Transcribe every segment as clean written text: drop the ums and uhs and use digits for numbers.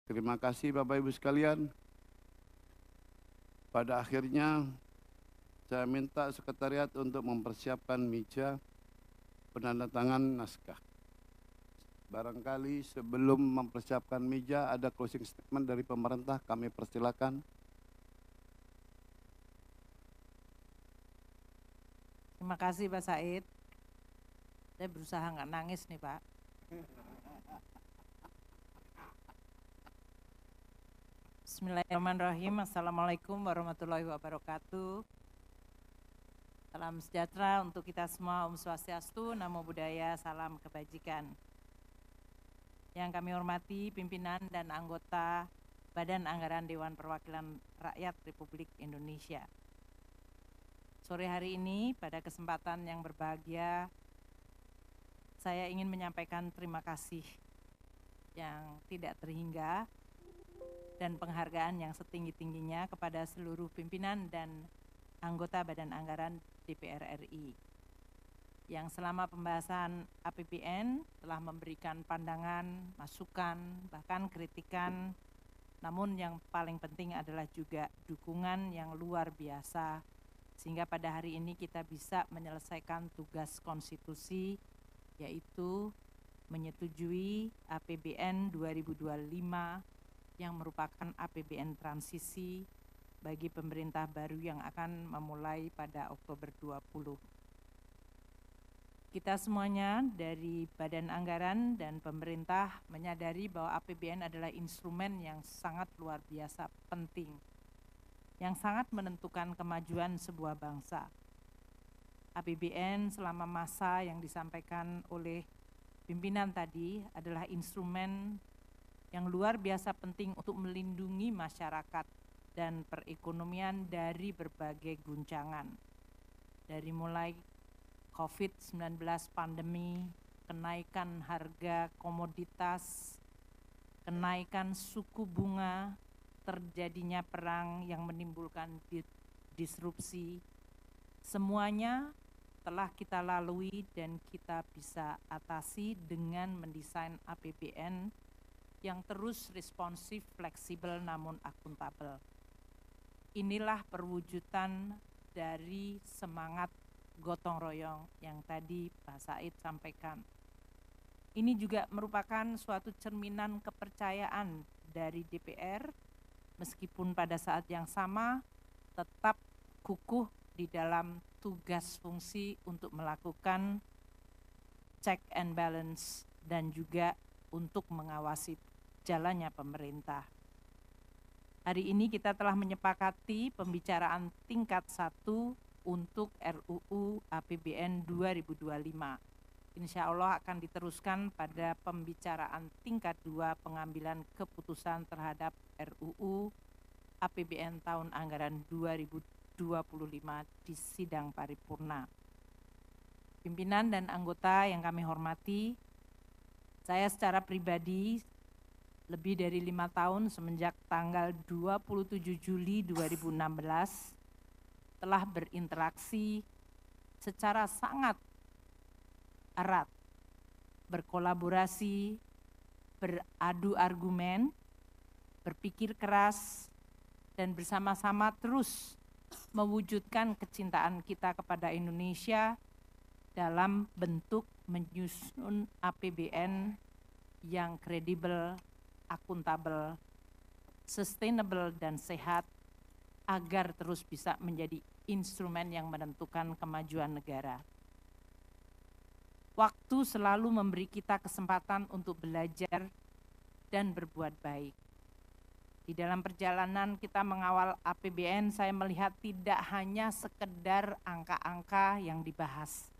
Terima kasih Bapak Ibu sekalian. Pada akhirnya saya minta sekretariat untuk mempersiapkan meja penandatangan naskah. Barangkali sebelum mempersiapkan meja ada closing statement dari pemerintah, kami persilakan. Terima kasih Pak Said. Saya berusaha nggak nangis nih Pak. Bismillahirrahmanirrahim. Assalamualaikum warahmatullahi wabarakatuh. Salam sejahtera untuk kita semua. Om Swastiastu, Namo Buddhaya, salam kebajikan. Yang kami hormati pimpinan dan anggota Badan Anggaran Dewan Perwakilan Rakyat Republik Indonesia. Sore hari ini pada kesempatan yang berbahagia, saya ingin menyampaikan terima kasih yang tidak terhingga dan penghargaan yang setinggi-tingginya kepada seluruh pimpinan dan anggota Badan Anggaran DPR RI yang selama pembahasan APBN telah memberikan pandangan, masukan, bahkan kritikan, namun yang paling penting adalah juga dukungan yang luar biasa sehingga pada hari ini kita bisa menyelesaikan tugas konstitusi, yaitu menyetujui APBN 2025 yang merupakan APBN transisi bagi pemerintah baru yang akan memulai pada Oktober 20. Kita semuanya dari Badan Anggaran dan pemerintah menyadari bahwa APBN adalah instrumen yang sangat luar biasa penting, yang sangat menentukan kemajuan sebuah bangsa. APBN selama masa yang disampaikan oleh pimpinan tadi adalah instrumen yang luar biasa penting untuk melindungi masyarakat dan perekonomian dari berbagai guncangan. Dari mulai COVID-19 pandemi, kenaikan harga komoditas, kenaikan suku bunga, terjadinya perang yang menimbulkan disrupsi, semuanya telah kita lalui dan kita bisa atasi dengan mendesain APBN yang terus responsif, fleksibel, namun akuntabel. Inilah perwujudan dari semangat gotong royong yang tadi Pak Said sampaikan. Ini juga merupakan suatu cerminan kepercayaan dari DPR, meskipun pada saat yang sama tetap kukuh di dalam tugas fungsi untuk melakukan check and balance dan juga untuk mengawasi jalannya pemerintah. Hari ini kita telah menyepakati pembicaraan tingkat 1 untuk RUU APBN 2025. Insya Allah akan diteruskan pada pembicaraan tingkat 2 pengambilan keputusan terhadap RUU APBN tahun anggaran 2025 di sidang paripurna. Pimpinan dan anggota yang kami hormati, saya secara pribadi lebih dari 5 tahun semenjak tanggal 27 Juli 2016 telah berinteraksi secara sangat erat, berkolaborasi, beradu argumen, berpikir keras, dan bersama-sama terus mewujudkan kecintaan kita kepada Indonesia dalam bentuk menyusun APBN yang kredibel, akuntabel, sustainable, dan sehat agar terus bisa menjadi instrumen yang menentukan kemajuan negara. Waktu selalu memberi kita kesempatan untuk belajar dan berbuat baik. Di dalam perjalanan kita mengawal APBN, saya melihat tidak hanya sekedar angka-angka yang dibahas,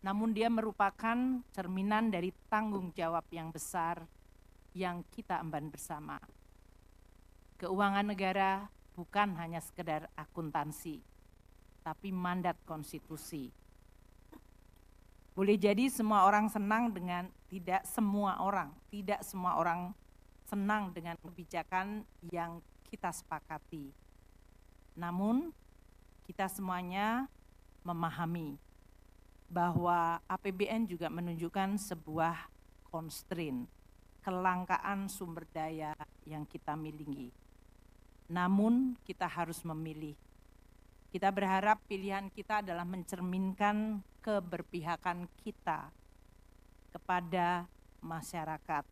namun dia merupakan cerminan dari tanggung jawab yang besar yang kita emban bersama. Keuangan negara bukan hanya sekedar akuntansi, tapi mandat konstitusi. Boleh jadi semua orang senang dengan, tidak semua orang senang dengan kebijakan yang kita sepakati. Namun kita semuanya memahami bahwa APBN juga menunjukkan sebuah constraint, kelangkaan sumber daya yang kita miliki. Namun kita harus memilih. Kita berharap pilihan kita adalah mencerminkan keberpihakan kita kepada masyarakat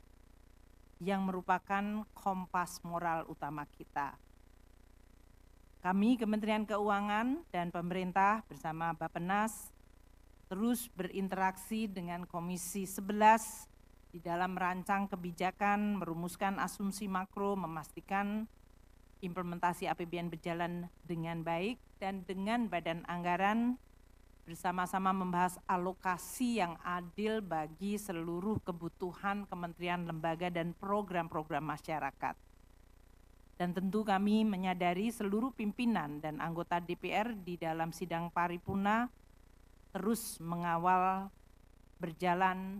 yang merupakan kompas moral utama kita. Kami Kementerian Keuangan dan pemerintah bersama Bappenas terus berinteraksi dengan Komisi 11 di dalam merancang kebijakan, merumuskan asumsi makro, memastikan implementasi APBN berjalan dengan baik, dan dengan Badan Anggaran bersama-sama membahas alokasi yang adil bagi seluruh kebutuhan kementerian, lembaga, dan program-program masyarakat. Dan tentu kami menyadari seluruh pimpinan dan anggota DPR di dalam sidang paripurna terus mengawal berjalan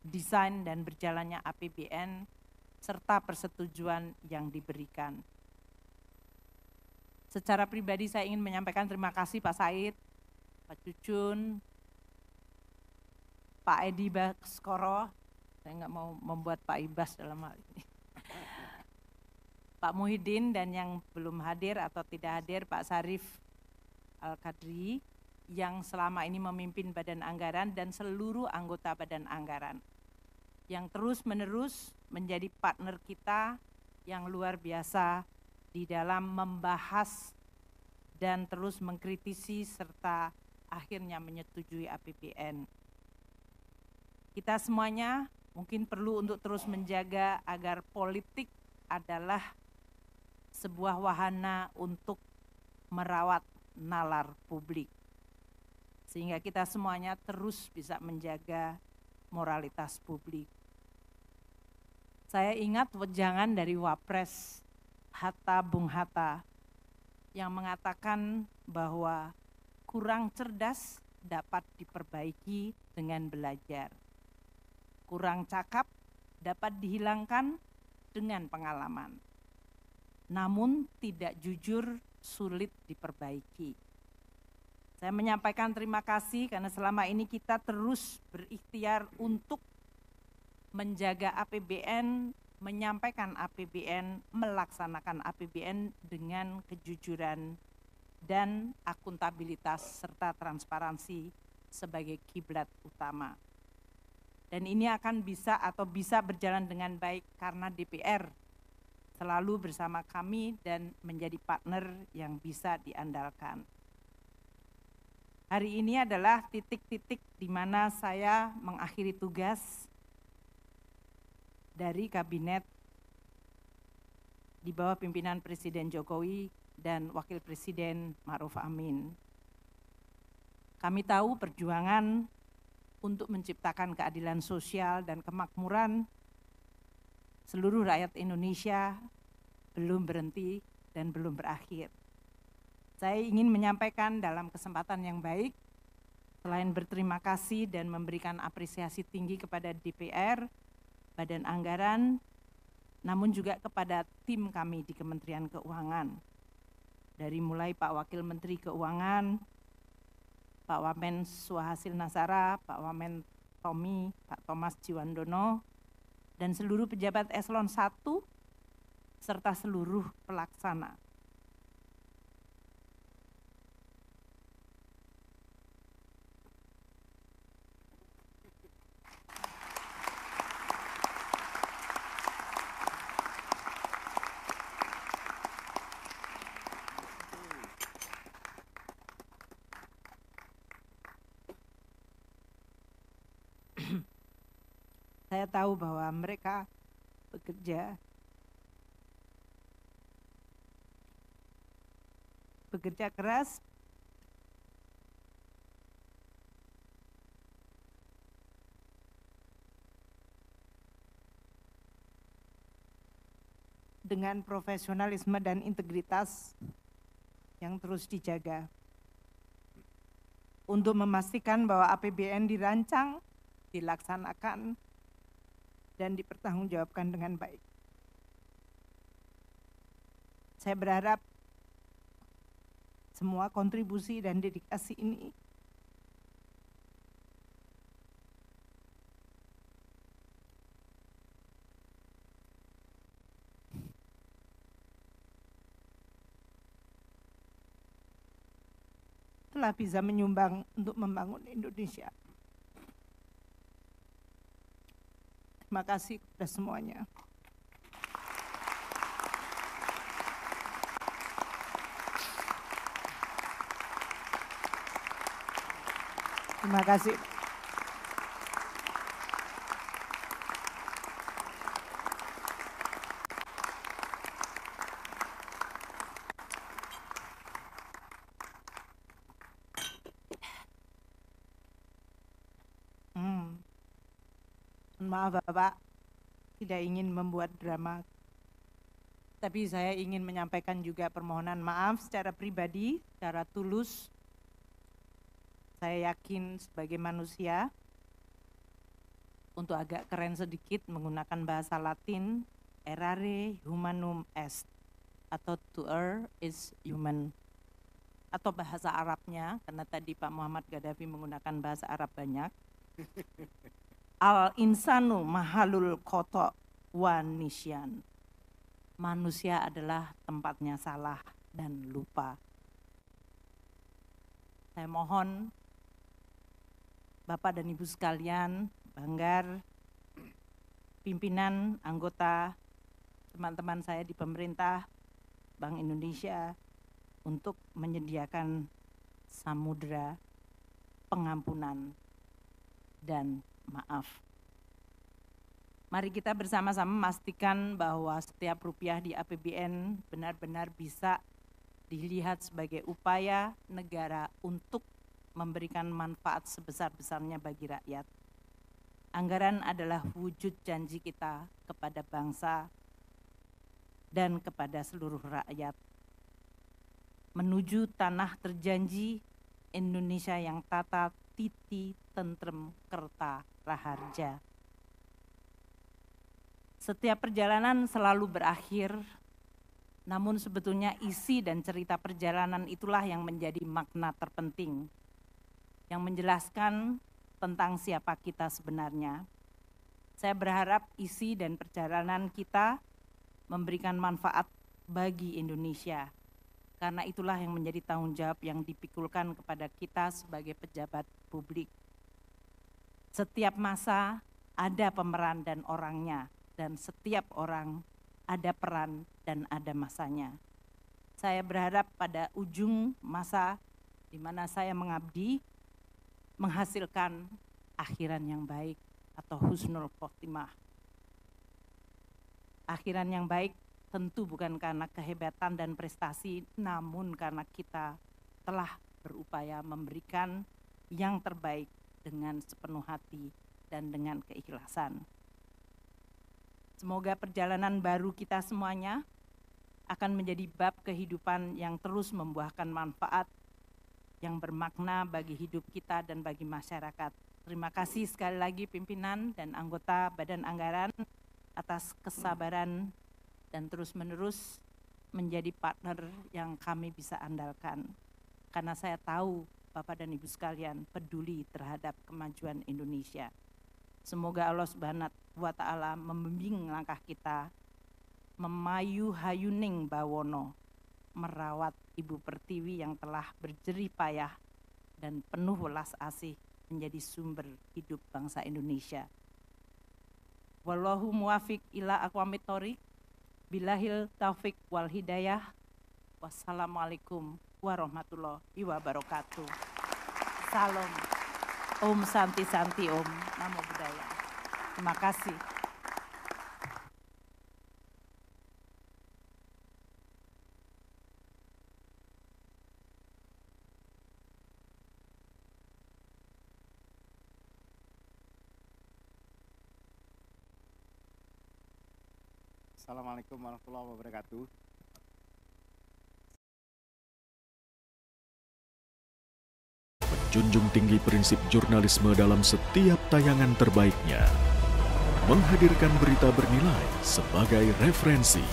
desain dan berjalannya APBN serta persetujuan yang diberikan. Secara pribadi saya ingin menyampaikan terima kasih Pak Said, Pak Cucun, Pak Edi Baskoro, saya nggak mau membuat Pak Ibas dalam hal ini, Pak Muhyiddin, dan yang belum hadir atau tidak hadir Pak Sarif Al-Kadri yang selama ini memimpin Badan Anggaran dan seluruh anggota Badan Anggaran yang terus-menerus menjadi partner kita yang luar biasa di dalam membahas dan terus mengkritisi serta akhirnya menyetujui APBN. Kita semuanya mungkin perlu untuk terus menjaga agar politik adalah sebuah wahana untuk merawat nalar publik, sehingga kita semuanya terus bisa menjaga moralitas publik. Saya ingat wejangan dari Wapres Bung Hatta yang mengatakan bahwa kurang cerdas dapat diperbaiki dengan belajar. Kurang cakap dapat dihilangkan dengan pengalaman. Namun tidak jujur sulit diperbaiki. Saya menyampaikan terima kasih karena selama ini kita terus berikhtiar untuk menjaga APBN, menyampaikan APBN, melaksanakan APBN dengan kejujuran dan akuntabilitas serta transparansi sebagai kiblat utama. Dan ini akan bisa berjalan dengan baik karena DPR selalu bersama kami dan menjadi partner yang bisa diandalkan. Hari ini adalah titik-titik di mana saya mengakhiri tugas dari kabinet di bawah pimpinan Presiden Jokowi dan Wakil Presiden Ma'ruf Amin. Kami tahu perjuangan untuk menciptakan keadilan sosial dan kemakmuran seluruh rakyat Indonesia belum berhenti dan belum berakhir. Saya ingin menyampaikan dalam kesempatan yang baik, selain berterima kasih dan memberikan apresiasi tinggi kepada DPR, Badan Anggaran, namun juga kepada tim kami di Kementerian Keuangan. Dari mulai Pak Wakil Menteri Keuangan, Pak Wamen Suhasil Nasara, Pak Wamen Tommy, Pak Thomas Jiwandono, dan seluruh pejabat eselon 1, serta seluruh pelaksana. Saya tahu bahwa mereka bekerja keras dengan profesionalisme dan integritas yang terus dijaga untuk memastikan bahwa APBN dirancang, dilaksanakan, dan dipertanggungjawabkan dengan baik. Saya berharap semua kontribusi dan dedikasi ini telah bisa menyumbang untuk membangun Indonesia. Terima kasih kepada semuanya. Terima kasih. Maaf Bapak, tidak ingin membuat drama, tapi saya ingin menyampaikan juga permohonan maaf secara pribadi, secara tulus. Saya yakin sebagai manusia, untuk agak keren sedikit menggunakan bahasa Latin, errare humanum est, atau to err is human. Atau bahasa Arabnya, karena tadi Pak Muhammad Gaddafi menggunakan bahasa Arab banyak. Al-insanu mahalul khoto' wa nisyan. Manusia adalah tempatnya salah dan lupa. Saya mohon Bapak dan Ibu sekalian, Banggar, pimpinan, anggota, teman-teman saya di pemerintah, Bank Indonesia, untuk menyediakan samudera pengampunan dan maaf. Mari kita bersama-sama memastikan bahwa setiap rupiah di APBN benar-benar bisa dilihat sebagai upaya negara untuk memberikan manfaat sebesar-besarnya bagi rakyat. Anggaran adalah wujud janji kita kepada bangsa dan kepada seluruh rakyat menuju tanah terjanji Indonesia yang tata, titi, tentrem, kerta, raharja. Setiap perjalanan selalu berakhir, namun sebetulnya isi dan cerita perjalanan itulah yang menjadi makna terpenting, yang menjelaskan tentang siapa kita sebenarnya. Saya berharap isi dan perjalanan kita memberikan manfaat bagi Indonesia, karena itulah yang menjadi tanggung jawab yang dipikulkan kepada kita sebagai pejabat publik. Setiap masa ada pemeran dan orangnya, dan setiap orang ada peran dan ada masanya. Saya berharap pada ujung masa di mana saya mengabdi, menghasilkan akhiran yang baik atau husnul khotimah. Akhiran yang baik tentu bukan karena kehebatan dan prestasi, namun karena kita telah berupaya memberikan yang terbaik dengan sepenuh hati dan dengan keikhlasan. Semoga perjalanan baru kita semuanya akan menjadi bab kehidupan yang terus membuahkan manfaat yang bermakna bagi hidup kita dan bagi masyarakat. Terima kasih sekali lagi pimpinan dan anggota Badan Anggaran atas kesabaran dan terus-menerus menjadi partner yang kami bisa andalkan. Karena saya tahu Bapak dan Ibu sekalian peduli terhadap kemajuan Indonesia. Semoga Allah Subhanahu wa Ta'ala membimbing langkah kita, memayu hayuning bawono, merawat Ibu Pertiwi yang telah berjerih payah dan penuh welas asih menjadi sumber hidup bangsa Indonesia. Wallahu muwafiq ila aqwamit thoriq. Billahil taufik wal hidayah. Wassalamualaikum warahmatullahi wabarakatuh. Salam. Om Santi Santi Om. Namo Buddhaya. Terima kasih. Assalamualaikum warahmatullahi wabarakatuh. Menjunjung tinggi prinsip jurnalisme dalam setiap tayangan terbaiknya. Menghadirkan berita bernilai sebagai referensi.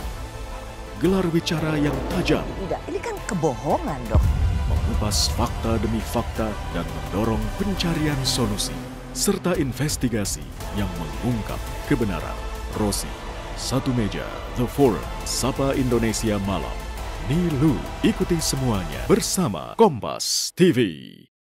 Gelar bicara yang tajam. Tidak, ini kan kebohongan dong. Mengupas fakta demi fakta dan mendorong pencarian solusi. Serta investigasi yang mengungkap kebenaran. Rosi, Satu Meja, The Forum, Sapa Indonesia Malam. Pemilu. Ikuti semuanya bersama Kompas TV.